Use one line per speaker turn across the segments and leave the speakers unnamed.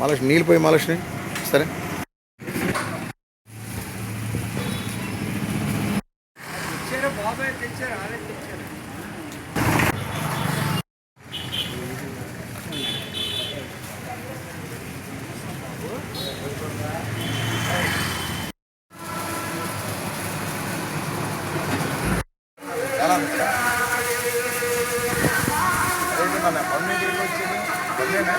మహాలక్ష్మి నీళ్ళు పోయి మహాలక్ష్మి సరే. ఎలా మన పన్ను వచ్చింది పన్నేనా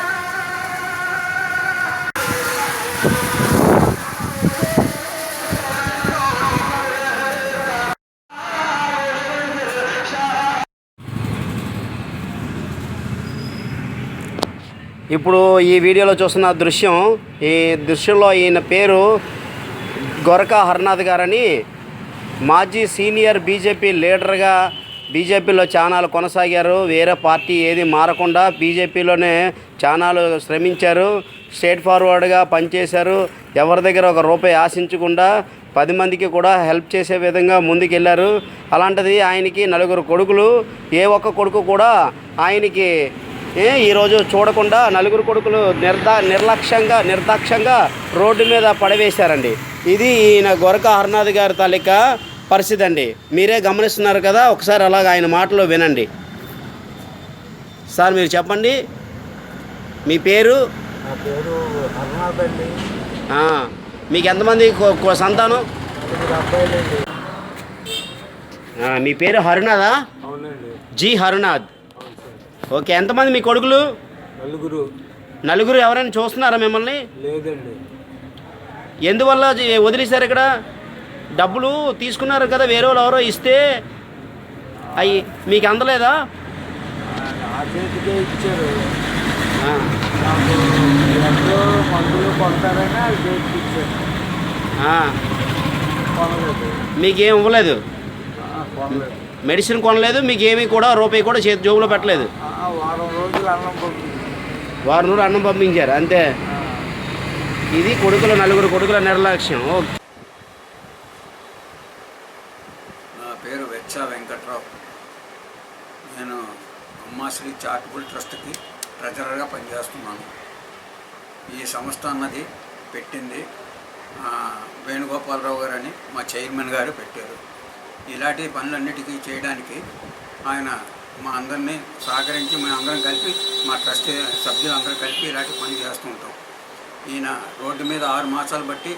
ఇప్పుడు ఈ వీడియోలో చూస్తున్న దృశ్యం, ఈ దృశ్యంలో ఈయన పేరు గొరకా హర్నాథ్ గారని మాజీ సీనియర్ బీజేపీ లీడర్గా బీజేపీలో చానాలు కొనసాగారు. వేరే పార్టీ ఏది మారకుండా బీజేపీలోనే చానాలు శ్రమించారు. స్ట్రేట్ ఫార్వర్డ్గా పనిచేశారు. ఎవరి దగ్గర ఒక రూపాయి ఆశించకుండా 10 మందికి కూడా హెల్ప్ చేసే విధంగా ముందుకెళ్ళారు. అలాంటిది ఆయనకి 4 కొడుకులు. ఏ ఒక్క కొడుకు కూడా ఆయనకి ఈరోజు చూడకుండా 4 కొడుకులు నిర్దాక్ష్యంగా రోడ్డు మీద పడవేశారండి. ఇది ఈయన గొరకా హర్నాథ్ గారి తాలూకా పరిస్థితి అండి. మీరే గమనిస్తున్నారు కదా, ఒకసారి అలాగ ఆయన మాటలో వినండి. సార్ మీరు చెప్పండి, మీ పేరు?
నా పేరు హర్నాథ్ అండి.
మీకు ఎంతమంది సంతానం?
అబ్బాయిలండి.
మీ పేరు హరినాథా?
అవునండి.
జీ హరినాథ్. ఓకే, ఎంతమంది మీ కొడుకులు?
4.
4 ఎవరైనా చూస్తున్నారా మిమ్మల్ని?
లేదండి.
ఎందువల్ల వదిలేశారు? ఇక్కడ డబ్బులు తీసుకున్నారు కదా, వేరే వాళ్ళు ఎవరో ఇస్తే అవి మీకు అందలేదా?
ఆ చేతికే ఇచ్చారు.
నాకు
ఎంతో మందులు కొంటారని ఆ చేతికి ఇచ్చారు. కొనలేదు.
మీకేం ఇవ్వలేదు?
కొనలేదు.
మెడిసిన్ కొనలేదు, మీకేమీ కూడా రూపాయి కూడా చేతి జోబులో పెట్టలేదు?
వారం రోజులు అన్నం పంపించారు.
వారం రోజులు అన్నం పంపించారు అంతే. ఇది కొడుకులు 4 కొడుకుల నిర్లక్ష్యం.
నా పేరు వెచ్చ వెంకట్రావు. నేను అమ్మాశ్రీ చారిటబుల్ ట్రస్ట్కి ట్రెజరర్గా పనిచేస్తున్నాను. ఈ సంస్థ అన్నది పెట్టింది వేణుగోపాలరావు గారు అని మా చైర్మన్ గారు పెట్టారు. ఇలాంటి పనులన్నిటికీ చేయడానికి ఆయన మా అందరినీ సహకరించి మేము అందరం కలిపి, మా ట్రస్ట్ సభ్యులందరం కలిపి ఇలాంటి పని చేస్తూ ఉంటాం. ఈయన రోడ్డు మీద 6 మాసాలు బట్టి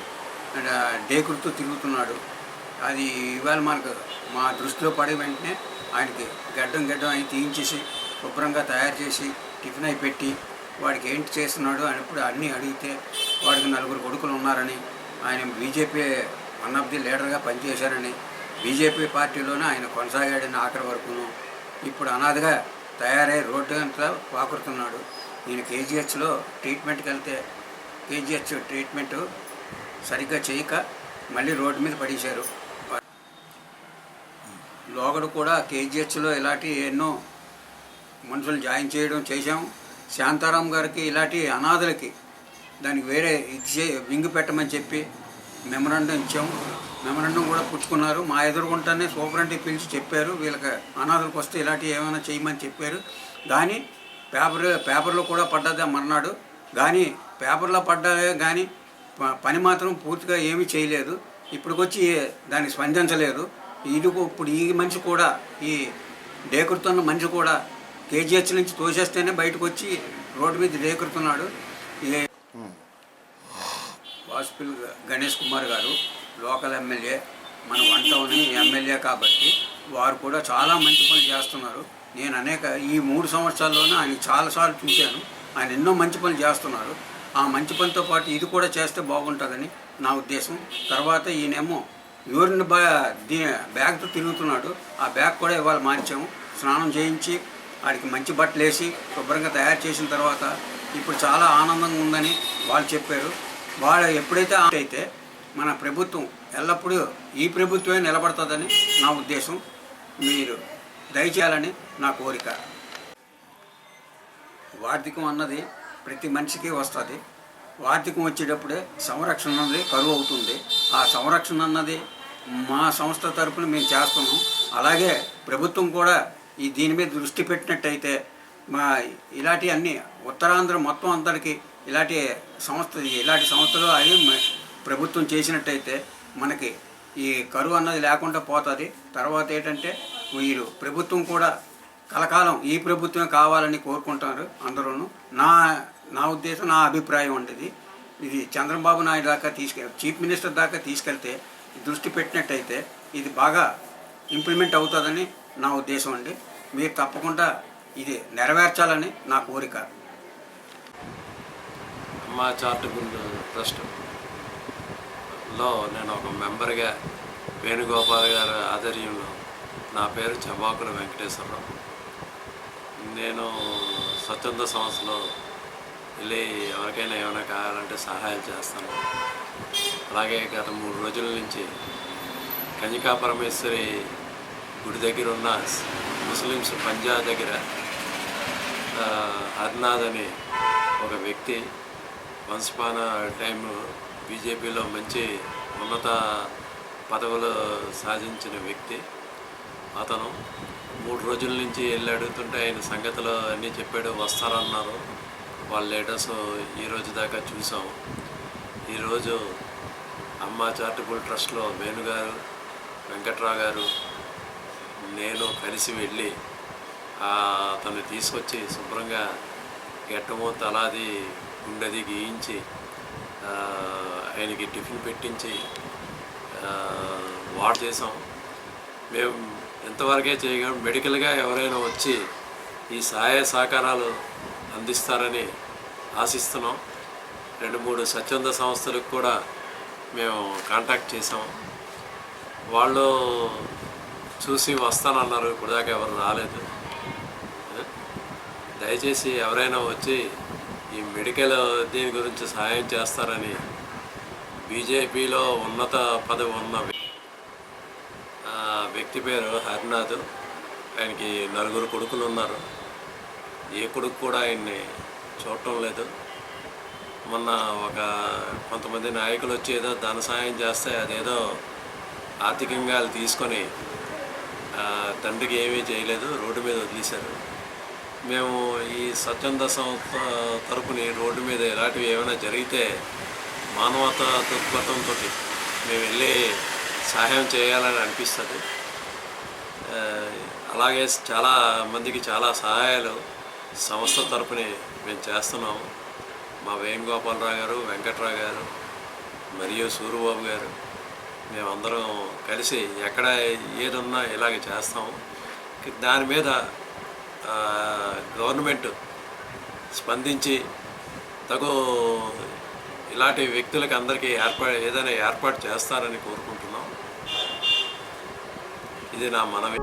డేకుడుతూ తిరుగుతున్నాడు. అది ఇవాళ మనకు మా దృష్టిలో పడే వెంటనే ఆయనకి గడ్డం అవి తీయించేసి శుభ్రంగా తయారు చేసి టిఫిన్ అయి పెట్టి వాడికి ఏంటి చేస్తున్నాడు అని ఇప్పుడు అన్నీ అడిగితే వాడికి 4 కొడుకులు ఉన్నారని, ఆయన బీజేపీ వన్ ఆఫ్ ది లీడర్గా పనిచేశారని, బీజేపీ పార్టీలోనే ఆయన కొనసాగాడని ఆఖరి వరకును. ఇప్పుడు అనాథగా తయారై రోడ్డు అంతా పాకురుతున్నాడు. నేను కేజీహెచ్లో ట్రీట్మెంట్కి వెళ్తే కేజీహెచ్ ట్రీట్మెంటు సరిగ్గా చేయక మళ్ళీ రోడ్డు మీద పడేశారు. లోగడు కూడా కేజీహెచ్లో ఇలాంటి ఎన్నో మనుషులు జాయిన్ చేశాం. శాంతారాం గారికి ఇలాంటి అనాథలకి దానికి వేరే వింగు పెట్టమని చెప్పి మెమరాండం ఇచ్చాం. మెమరాండం కూడా పుచ్చుకున్నారు. మా ఎదురుగుంటానే సూపరింటెండెంట్ పిలిచి చెప్పారు, వీళ్ళకి అనాథలకు వస్తే ఇలాంటివి ఏమైనా చేయమని చెప్పారు. కానీ పేపర్లో కూడా పడ్డది మర్నాడు. కానీ పేపర్లో పడ్డదే కానీ పని మాత్రం పూర్తిగా ఏమీ చేయలేదు. ఇప్పటికొచ్చి దానికి స్పందించలేదు. ఇప్పుడు ఈ మనిషి కూడా, ఈ డేకుడుతున్న మనిషి కూడా కేజీహెచ్ నుంచి తోసేస్తేనే బయటకు వచ్చి రోడ్డు మీద డేకుడుతున్నాడు. వాసుపల్లి గణేష్ కుమార్ గారు లోకల్ ఎమ్మెల్యే, మన 1 టౌన్ ఎమ్మెల్యే కాబట్టి వారు కూడా చాలా మంచి పనులు చేస్తున్నారు. నేను ఈ 3 సంవత్సరాల్లోనే ఆయన చాలాసార్లు చూశాను. ఆయన ఎన్నో మంచి పనులు చేస్తున్నారు. ఆ మంచి పనితో పాటు ఇది కూడా చేస్తే బాగుంటుందని నా ఉద్దేశం. తర్వాత ఈయనేమో యూరిన్ బ్యాగ్తో తిరుగుతున్నాడు. ఆ బ్యాగ్ కూడా ఇవాళ మార్చాము. స్నానం చేయించి వాడికి మంచి బట్టలు వేసి శుభ్రంగా తయారు చేసిన తర్వాత ఇప్పుడు చాలా ఆనందంగా ఉందని వాళ్ళు చెప్పారు. వాళ్ళు ఎప్పుడైతే అయితే మన ప్రభుత్వం ఎల్లప్పుడూ ఈ ప్రభుత్వమే నిలబడుతుందని నా ఉద్దేశం. మీరు దయచేయాలని నా కోరిక. వార్ధికం అన్నది ప్రతి మనిషికి వస్తుంది. వార్ధికం వచ్చేటప్పుడే సంరక్షణ అన్నది కరువు అవుతుంది. ఆ సంరక్షణ అన్నది మా సంస్థ తరపున మేము చేస్తున్నాం. అలాగే ప్రభుత్వం కూడా దీని మీద దృష్టి పెట్టినట్టయితే ఇలాంటి అన్ని ఉత్తరాంధ్ర మొత్తం అందరికీ ఇలాంటి సంస్థలు అవి ప్రభుత్వం చేసినట్టయితే మనకి ఈ కరువు అన్నది లేకుండా పోతుంది. తర్వాత ఏంటంటే వీరు ప్రభుత్వం కూడా కలకాలం ఈ ప్రభుత్వమే కావాలని కోరుకుంటారు అందరూ. నా ఉద్దేశం, నా అభిప్రాయం ఉండేది. ఇది చంద్రబాబు నాయుడు దాకా చీఫ్ మినిస్టర్ దాకా తీసుకెళ్తే దృష్టి పెట్టినట్టయితే ఇది బాగా ఇంప్లిమెంట్ అవుతుందని నా ఉద్దేశం అండి. మీరు తప్పకుండా ఇది నెరవేర్చాలని నా కోరిక.
అమ్మా చారిటబుల్ ట్రస్ట్లో నేను ఒక మెంబర్గా వేణుగోపాల్ గారి ఆధ్వర్యంలో, నా పేరు చబాకుల వెంకటేశ్వరరావు. నేను స్వచ్ఛంద సంస్థలో వెళ్ళి ఎవరికైనా ఏమైనా కావాలంటే సహాయం చేస్తాను. అలాగే గత 3 రోజుల నుంచి కన్యకా పరమేశ్వరి గుడి దగ్గర ఉన్న ముస్లిమ్స్ పంజా దగ్గర హర్నాథ్ అనే ఒక వ్యక్తి వన్స్ అపాన్ టైం బీజేపీలో మంచి ఉన్నత పదవులు సాధించిన వ్యక్తి. అతను 3 రోజుల నుంచి వెళ్ళి అడుగుతుంటే ఆయన సంగతులు అన్నీ చెప్పాడు. వస్తారన్నారు వాళ్ళ లీడర్స్. ఈరోజు దాకా చూసాం. ఈరోజు అమ్మా చారిటబుల్ ట్రస్ట్లో వేణుగారు, వెంకట్రావు గారు, నేను కలిసి వెళ్ళి అతన్ని తీసుకొచ్చి శుభ్రంగా గెట్టము తలాది గుండెది గీయించి ఆయనకి టిఫిన్ పెట్టించి వాడు చేసాం. మేము ఎంతవరకే చేయగలం. మెడికల్గా ఎవరైనా వచ్చి ఈ సహాయ సహకారాలు అందిస్తారని ఆశిస్తున్నాం. 2-3 స్వచ్ఛంద సంస్థలకు కూడా మేము కాంటాక్ట్ చేసాం. వాళ్ళు చూసి వస్తానన్నారు. ఇప్పుడు దాకా ఎవరు రాలేదు. దయచేసి ఎవరైనా వచ్చి ఈ మెడికల్ దీని గురించి సహాయం చేస్తారని బీజేపీలో ఉన్నత పదవి ఉన్న వ్యక్తి పేరు హరినాథ్. ఆయనకి 4 కొడుకులు ఉన్నారు. ఏ కొడుకు కూడా ఆయన్ని చూడటం లేదు. మొన్న కొంతమంది నాయకులు వచ్చి ఏదో ధన సహాయం చేస్తే అదేదో ఆర్థికంగా వాళ్ళు తీసుకొని తండ్రికి ఏమీ చేయలేదు, రోడ్డు మీద వదిలేశారు. మేము ఈ స్వచ్ఛంద సంస్థ తరపుని రోడ్డు మీద ఇలాంటివి ఏమైనా జరిగితే మానవతా దృక్పథంతో మేము వెళ్ళి సహాయం చేయాలని అనిపిస్తుంది. అలాగే చాలా మందికి చాలా సహాయాలు సంస్థ తరపుని మేము చేస్తున్నాము. మా వేణుగోపాలరావు గారు, వెంకట్రావు గారు మరియు సూరిబాబు గారు మేమందరం కలిసి ఎక్కడ ఏదున్నా ఇలాగ చేస్తాము. దాని మీద గవర్నమెంట్ స్పందించి ఇలాంటి వ్యక్తులకి అందరికీ ఏదైనా ఏర్పాటు చేస్తారని కోరుకుంటున్నాం. ఇది నా మనవి.